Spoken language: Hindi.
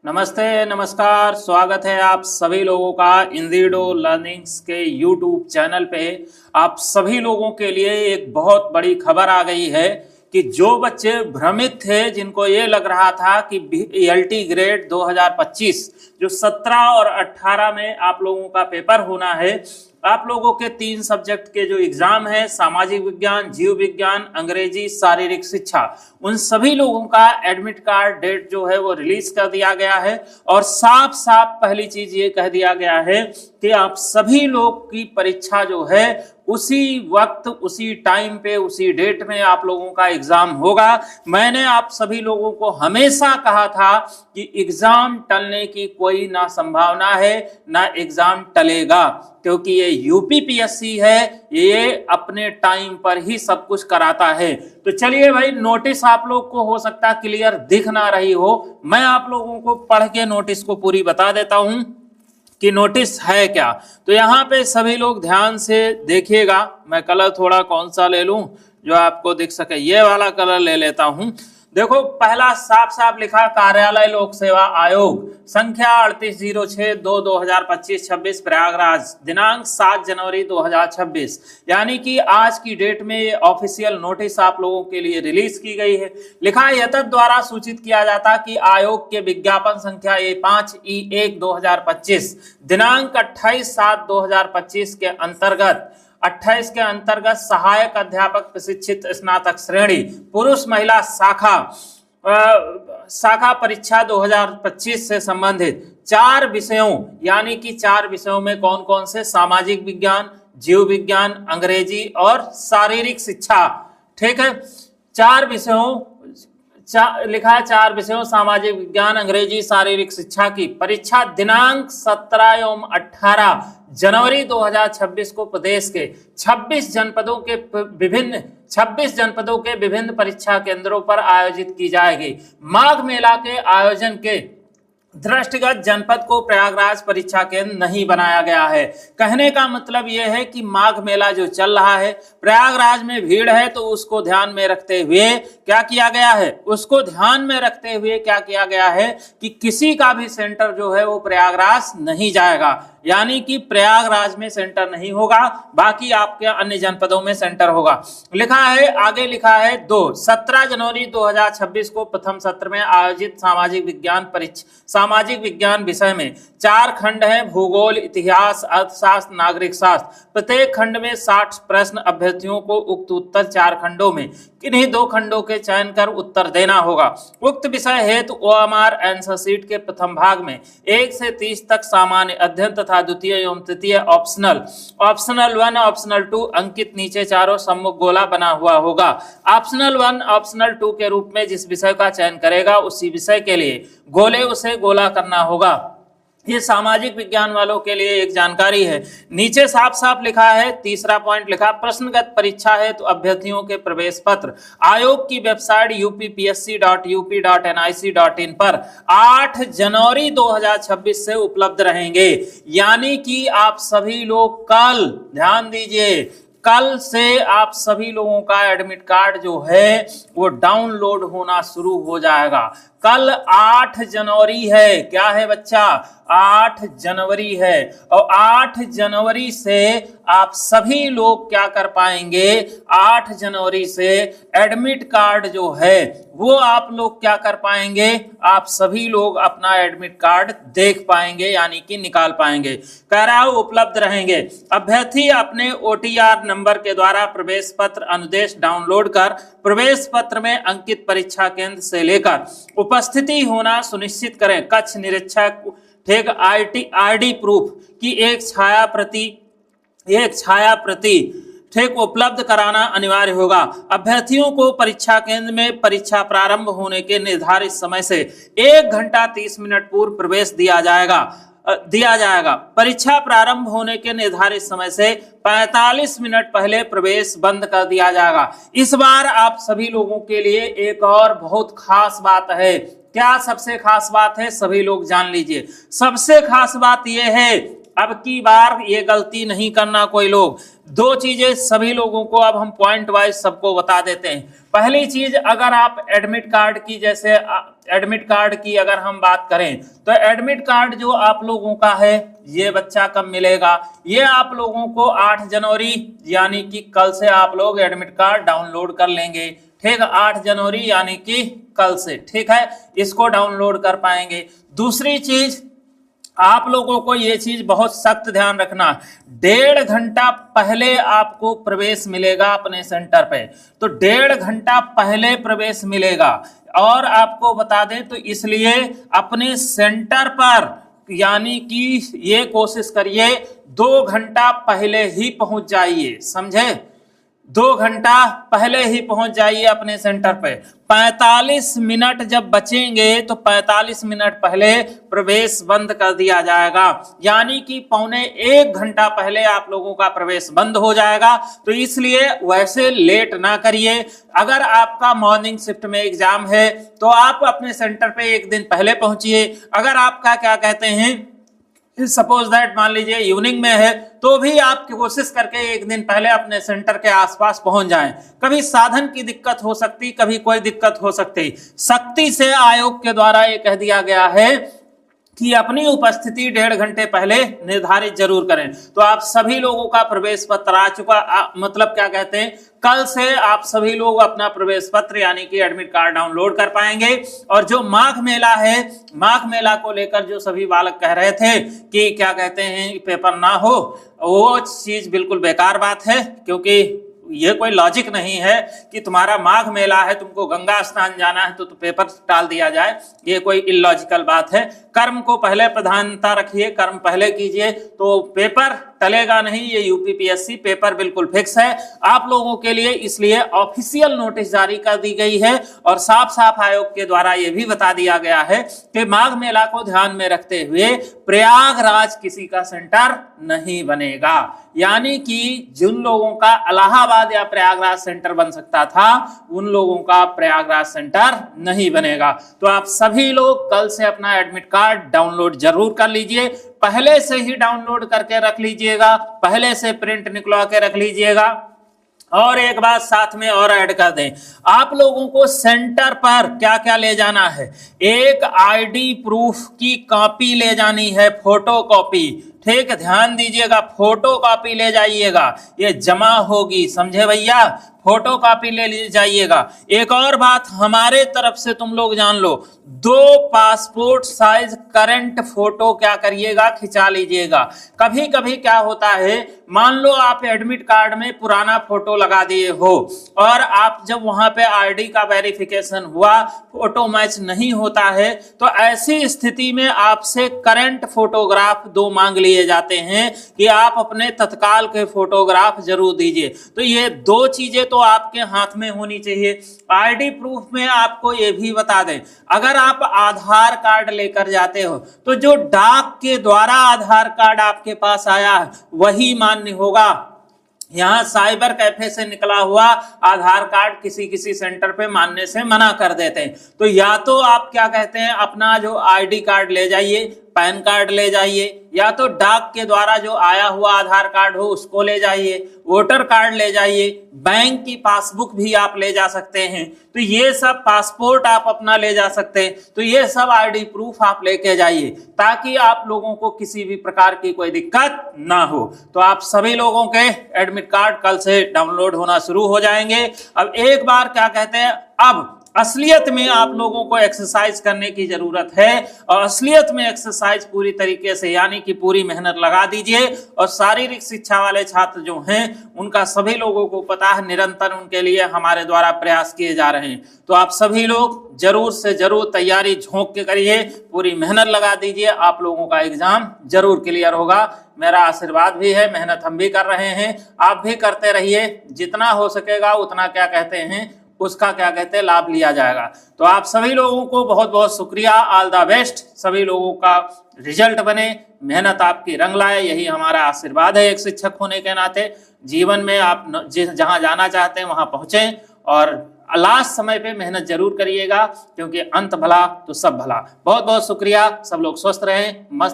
नमस्ते नमस्कार, स्वागत है आप सभी लोगों का इंजीडो लर्निंग्स के यूट्यूब चैनल पे। आप सभी लोगों के लिए एक बहुत बड़ी खबर आ गई है कि जो बच्चे भ्रमित थे, जिनको ये लग रहा था कि एलटी ग्रेड 2025 जो 17 और 18 में आप लोगों का पेपर होना है, आप लोगों के 3 सब्जेक्ट के जो एग्जाम है, सामाजिक विज्ञान, जीव विज्ञान, अंग्रेजी, शारीरिक शिक्षा, उन सभी लोगों का एडमिट कार्ड डेट जो है वो रिलीज कर दिया गया है। और साफ साफ पहली चीज ये कह दिया गया है कि आप सभी लोग की परीक्षा जो है उसी वक्त, उसी टाइम पे, उसी डेट में आप लोगों का एग्जाम होगा। मैंने आप सभी लोगों को हमेशा कहा था कि एग्जाम टलने की कोई ना संभावना है, ना एग्जाम टलेगा, क्योंकि ये यूपीपीएससी है, ये अपने टाइम पर ही सब कुछ कराता है। तो चलिए भाई, नोटिस आप लोग को हो सकता है क्लियर दिख ना रही हो, मैं आप लोगों को पढ़ के नोटिस को पूरी बता देता हूं कि नोटिस है क्या। तो यहाँ पे सभी लोग ध्यान से देखिएगा। मैं कलर थोड़ा कौन सा ले लूं जो आपको दिख सके, ये वाला कलर ले लेता हूं। देखो, पहला साफ साफ लिखा, कार्यालय लोक सेवा आयोग, संख्या 3806/2/2025 प्रयागराज, दिनांक 7 जनवरी 2026, यानी कि आज की डेट में ये ऑफिशियल नोटिस आप लोगों के लिए रिलीज की गई है। लिखा है, यतद द्वारा सूचित किया जाता कि आयोग के विज्ञापन संख्या A5E1/2025 दिनांक 28/7/2025 के अंतर्गत 28 के अंतर्गत सहायक अध्यापक प्रशिक्षित स्नातक श्रेणी पुरुष महिला शाखा परीक्षा 2025 से संबंधित 4 विषयों, यानी कि 4 विषयों में कौन कौन से, सामाजिक विज्ञान, जीव विज्ञान, अंग्रेजी और शारीरिक शिक्षा। ठीक है, 4 विषयों लिखा है, 4 विषयों सामाजिक विज्ञान, अंग्रेजी, शारीरिक शिक्षा की परीक्षा दिनांक 17 एवं 18 जनवरी 2026 को प्रदेश के 26 जनपदों के विभिन्न परीक्षा केंद्रों पर आयोजित की जाएगी। माघ मेला के आयोजन के दृष्टिगत जनपद को प्रयागराज परीक्षा केंद्र नहीं बनाया गया है। कहने का मतलब यह है कि माघ मेला जो चल रहा है, प्रयागराज में भीड़ है, तो उसको ध्यान में रखते हुए क्या किया गया है, क्या किया गया है कि किसी का भी सेंटर जो है वो प्रयागराज नहीं जाएगा, यानी कि प्रयागराज में सेंटर नहीं होगा, बाकी आपके अन्य जनपदों में सेंटर होगा। लिखा है, आगे लिखा है 17 जनवरी 2026 को प्रथम सत्र में आयोजित सामाजिक विज्ञान विषय में 4 खंड हैं, भूगोल, इतिहास, अर्थशास्त्र, नागरिक शास्त्र। प्रत्येक खंड में 60 प्रश्न, अभ्यर्थियों को उक्त उत्तर 4 खंडों में किन्हीं 2 खंडों के चयन कर उत्तर देना होगा। उक्त विषय हेतु OMR आंसर शीट के प्रथम भाग में 1 से 30 तक सामान्य अध्ययन तथा द्वितीय एवं तृतीय ऑप्शनल 1, ऑप्शनल 2 अंकित नीचे चारों सम्मुख गोला बना हुआ होगा। ऑप्शनल 1 ऑप्शनल 2 के रूप में जिस विषय का चयन करेगा, उसी विषय के लिए उसे गोला करना होगा। ये सामाजिक विज्ञान वालों के लिए एक जानकारी है। नीचे साफ साफ लिखा है, तीसरा पॉइंट लिखा, प्रश्नगत परीक्षा है तो अभ्यर्थियों के प्रवेश पत्र आयोग की वेबसाइट uppsc.up.nic.in पर 8 जनवरी 2026 से उपलब्ध रहेंगे। यानी कि आप सभी लोग कल, ध्यान दीजिए, कल से आप सभी लोगों का एडमिट कार्ड जो है वो डाउनलोड होना शुरू हो जाएगा। कल 8 जनवरी है, क्या है बच्चा, 8 जनवरी है, और 8 जनवरी से आप सभी लोग क्या कर पाएंगे, 8 जनवरी से एडमिट कार्ड जो है वो आप लोग क्या कर पाएंगे, आप सभी लोग अपना एडमिट कार्ड देख पाएंगे, यानी कि निकाल पाएंगे। कह रहा है उपलब्ध रहेंगे। अभ्यर्थी अपने OTR नंबर के द्वारा प्रवेश पत्र अनुदेश डाउनलोड कर प्रवेश पत्र में अंकित परीक्षा केंद्र से लेकर उपस्थिति होना सुनिश्चित करें। कक्ष निरीक्षक, ठीक, ID प्रूफ की एक छाया प्रति ठीक उपलब्ध कराना अनिवार्य होगा। अभ्यर्थियों को परीक्षा केंद्र में परीक्षा प्रारंभ होने के निर्धारित समय से 1 घंटा 30 मिनट पूर्व प्रवेश दिया जाएगा। परीक्षा प्रारंभ होने के निर्धारित समय से 45 मिनट पहले प्रवेश बंद कर दिया जाएगा। इस बार आप सभी लोगों के लिए एक और बहुत खास बात है। क्या सबसे खास बात है, सभी लोग जान लीजिए। सबसे खास बात यह है अब की बार ये गलती नहीं करना कोई लोग। दो चीजें सभी लोगों को अब हम पॉइंट वाइज सबको बता देते हैं। पहली चीज, अगर आप एडमिट कार्ड की, जैसे एडमिट कार्ड की अगर हम बात करें तो एडमिट कार्ड जो आप लोगों का है ये बच्चा कब मिलेगा, ये आप लोगों को 8 जनवरी यानी कि कल से आप लोग एडमिट कार्ड डाउनलोड कर लेंगे। ठीक है, 8 जनवरी यानी कि कल से, ठीक है, इसको डाउनलोड कर पाएंगे। दूसरी चीज, आप लोगों को ये चीज बहुत सख्त ध्यान रखना, 1.5 घंटा पहले आपको प्रवेश मिलेगा अपने सेंटर पे। तो 1.5 घंटा पहले प्रवेश मिलेगा। और आपको बता दें तो इसलिए अपने सेंटर पर यानी कि ये कोशिश करिए 2 घंटा पहले ही पहुंच जाइए, समझे, 2 घंटा पहले ही पहुंच जाइए अपने सेंटर पे। 45 मिनट जब बचेंगे तो 45 मिनट पहले प्रवेश बंद कर दिया जाएगा, यानी कि 1.25 घंटा पहले आप लोगों का प्रवेश बंद हो जाएगा। तो इसलिए वैसे लेट ना करिए। अगर आपका मॉर्निंग शिफ्ट में एग्जाम है तो आप अपने सेंटर पे एक दिन पहले पहुंचिए। अगर आपका क्या कहते हैं सपोज दैट मान लीजिए इवनिंग में है तो भी आप कोशिश करके एक दिन पहले अपने सेंटर के आसपास पहुंच जाएं। कभी साधन की दिक्कत हो सकती, कभी कोई दिक्कत हो सकती। सख्ती से आयोग के द्वारा ये कह दिया गया है कि अपनी उपस्थिति 1.5 घंटे पहले निर्धारित जरूर करें। तो आप सभी लोगों का प्रवेश पत्र आ चुका, मतलब क्या कहते हैं कल से आप सभी लोग अपना प्रवेश पत्र यानी कि एडमिट कार्ड डाउनलोड कर पाएंगे। और जो माघ मेला है, माघ मेला को लेकर जो सभी बालक कह रहे थे कि क्या कहते हैं पेपर ना हो, वो चीज बिल्कुल बेकार बात है, क्योंकि ये कोई लॉजिक नहीं है कि तुम्हारा माघ मेला है, तुमको गंगा स्नान जाना है तो पेपर टाल दिया जाए। ये कोई इलॉजिकल बात है। कर्म को पहले प्रधानता रखिए, कर्म पहले कीजिए तो पेपर टलेगा नहीं। ये यूपीपीएससी पेपर बिल्कुल फिक्स है आप लोगों के लिए, इसलिए ऑफिशियल नोटिस जारी कर दी गई है। और साफ साफ आयोग के द्वारा ये भी बता दिया गया है कि माघ मेला को ध्यान में रखते हुए प्रयागराज किसी का सेंटर नहीं बनेगा, यानी कि जिन लोगों का इलाहाबाद या प्रयागराज सेंटर बन सकता था उन लोगों का प्रयागराज सेंटर नहीं बनेगा। तो आप सभी लोग कल से अपना एडमिट कार्ड डाउनलोड जरूर कर लीजिए, पहले से ही डाउनलोड करके रख लीजिएगा, पहले से प्रिंट निकलवा के रख लीजिएगा। और एक बात साथ में और ऐड कर दें, आप लोगों को सेंटर पर क्या क्या ले जाना है, एक आईडी प्रूफ की कॉपी ले जानी है, फोटो कॉपी। ठीक, ध्यान दीजिएगा, फोटो कॉपी ले जाइएगा, ये जमा होगी, समझे भैया, फोटो कॉपी ले जाइएगा। एक और बात हमारे तरफ से तुम लोग जान लो, 2 पासपोर्ट साइज करंट फोटो क्या करिएगा, खिंचा लीजिएगा। कभी कभी क्या होता है, मान लो आप एडमिट कार्ड में पुराना फोटो लगा दिए हो और आप जब वहां पे आईडी का वेरिफिकेशन हुआ फोटो मैच नहीं होता है, तो ऐसी स्थिति में आपसे करंट फोटोग्राफ 2 मांग लिए जाते हैं कि आप अपने तत्काल के फोटोग्राफ जरूर दीजिए। तो ये 2 चीजें तो आपके हाथ में होनी चाहिए। आईडी प्रूफ में आपको ये भी बता दें, अगर आप आधार कार्ड लेकर जाते हो तो जो डाक के द्वारा आधार कार्ड आपके पास आया है वही मान्य होगा। यहाँ साइबर कैफे से निकला हुआ आधार कार्ड किसी किसी सेंटर पे मानने से मना कर देते हैं। तो या तो आप क्या कहते हैं अपना जो आईडी कार्ड ले जाइए, पैन कार्ड ले जाइए, या तो डाक के द्वारा जो आया हुआ आधार कार्ड हो उसको ले जाइए, वोटर कार्ड ले जाइए, बैंक की पासबुक भी आप ले जा सकते हैं। तो ये सब, पासपोर्ट आप अपना ले जा सकते हैं। तो ये सब आईडी प्रूफ आप लेके जाइए ताकि आप लोगों को किसी भी प्रकार की कोई दिक्कत ना हो। तो आप सभी लोगों के एडमिट कार्ड कल से डाउनलोड होना शुरू हो जाएंगे। अब एक बार क्या कहते हैं, अब असलियत में आप लोगों को एक्सरसाइज करने की जरूरत है और असलियत में एक्सरसाइज पूरी तरीके से यानी कि पूरी मेहनत लगा दीजिए। और शारीरिक शिक्षा वाले छात्र जो हैं उनका सभी लोगों को पता है, निरंतर उनके लिए हमारे द्वारा प्रयास किए जा रहे हैं। तो आप सभी लोग जरूर से जरूर तैयारी झोंक के करिए, पूरी मेहनत लगा दीजिए, आप लोगों का एग्जाम जरूर क्लियर होगा। मेरा आशीर्वाद भी है, मेहनत हम भी कर रहे हैं, आप भी करते रहिए, जितना हो सकेगा उतना क्या कहते हैं उसका क्या कहते हैं लाभ लिया जाएगा। तो आप सभी लोगों को बहुत बहुत शुक्रिया, ऑल द बेस्ट। सभी लोगों का रिजल्ट बने, मेहनत आपकी रंग लाए, यही हमारा आशीर्वाद है एक शिक्षक होने के नाते। जीवन में आप जहां जाना चाहते हैं वहां पहुंचे और लास्ट समय पे मेहनत जरूर करिएगा, क्योंकि अंत भला तो सब भला। बहुत बहुत शुक्रिया, सब लोग स्वस्थ रहें, मस्त